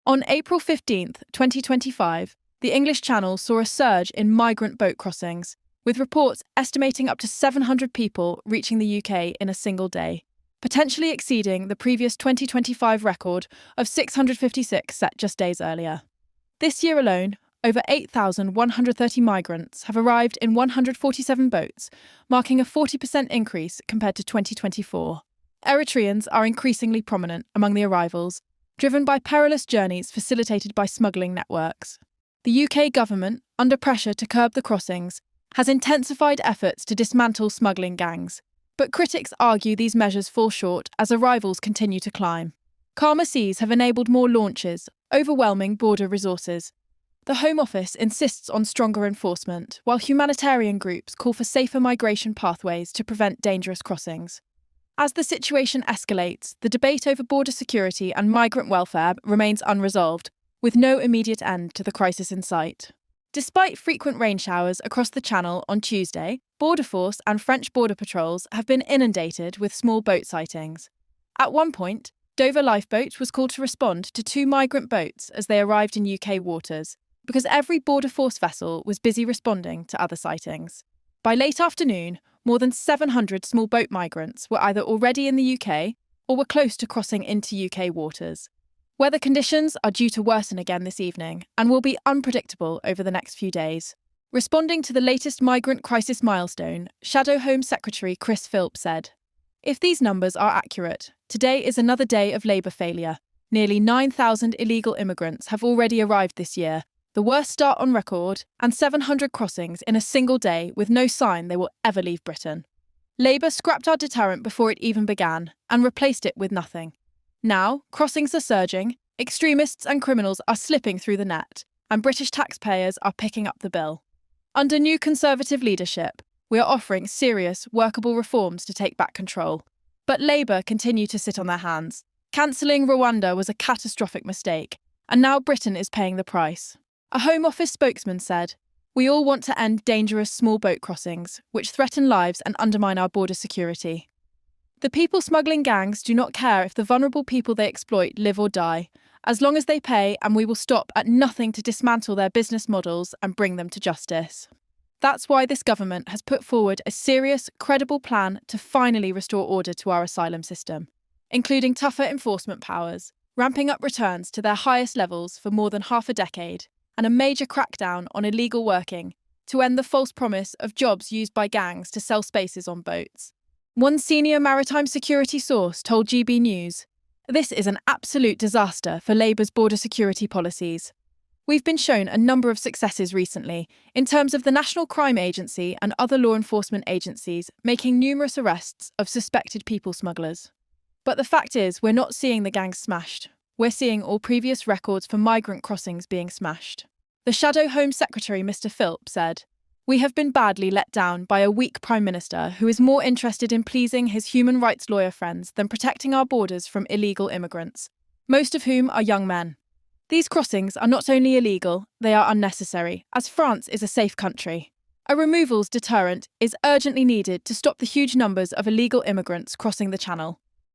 On April 15th, 2025, the English Channel saw a surge in migrant boat crossings, with reports estimating up to 700 people reaching the UK in a single day, potentially exceeding the previous 2025 record of 656 set just days earlier. This year alone, over 8,130 migrants have arrived in 147 boats, marking a 40% increase compared to 2024. Eritreans are increasingly prominent among the arrivals, driven by perilous journeys facilitated by smuggling networks. The UK government, under pressure to curb the crossings, has intensified efforts to dismantle smuggling gangs, but critics argue these measures fall short as arrivals continue to climb. Calmer seas have enabled more launches, overwhelming border resources. The Home Office insists on stronger enforcement, while humanitarian groups call for safer migration pathways to prevent dangerous crossings. As the situation escalates, the debate over border security and migrant welfare remains unresolved, with no immediate end to the crisis in sight. Despite frequent rain showers across the Channel on Tuesday, Border Force and French border patrols have been inundated with small boat sightings. At one point, Dover Lifeboat was called to respond to 2 migrant boats as they arrived in UK waters, because every Border Force vessel was busy responding to other sightings. By late afternoon, more than 700 small boat migrants were either already in the UK or were close to crossing into UK waters. Weather conditions are due to worsen again this evening and will be unpredictable over the next few days. Responding to the latest migrant crisis milestone, Shadow Home Secretary Chris Philp said, "If these numbers are accurate, today is another day of labour failure. Nearly 9,000 illegal immigrants have already arrived this year, the worst start on record, and 700 crossings in a single day with no sign they will ever leave Britain. Labour scrapped our deterrent before it even began and replaced it with nothing. Now, crossings are surging, extremists and criminals are slipping through the net, and British taxpayers are picking up the bill. Under new Conservative leadership, we are offering serious, workable reforms to take back control. But Labour continue to sit on their hands. Cancelling Rwanda was a catastrophic mistake, and now Britain is paying the price." A Home Office spokesman said, "We all want to end dangerous small boat crossings, which threaten lives and undermine our border security. The people smuggling gangs do not care if the vulnerable people they exploit live or die, as long as they pay, and we will stop at nothing to dismantle their business models and bring them to justice." That's why this government has put forward a serious, credible plan to finally restore order to our asylum system, including tougher enforcement powers, ramping up returns to their highest levels for more than half a decade, and a major crackdown on illegal working to end the false promise of jobs used by gangs to sell spaces on boats. One senior maritime security source told GB News, "This is an absolute disaster for Labour's border security policies. We've been shown a number of successes recently in terms of the National Crime Agency and other law enforcement agencies making numerous arrests of suspected people smugglers. But the fact is, we're not seeing the gangs smashed. We're seeing all previous records for migrant crossings being smashed." The Shadow Home Secretary, Mr. Philp, said, "We have been badly let down by a weak Prime Minister who is more interested in pleasing his human rights lawyer friends than protecting our borders from illegal immigrants, most of whom are young men. These crossings are not only illegal, they are unnecessary, as France is a safe country. A removals deterrent is urgently needed to stop the huge numbers of illegal immigrants crossing the Channel.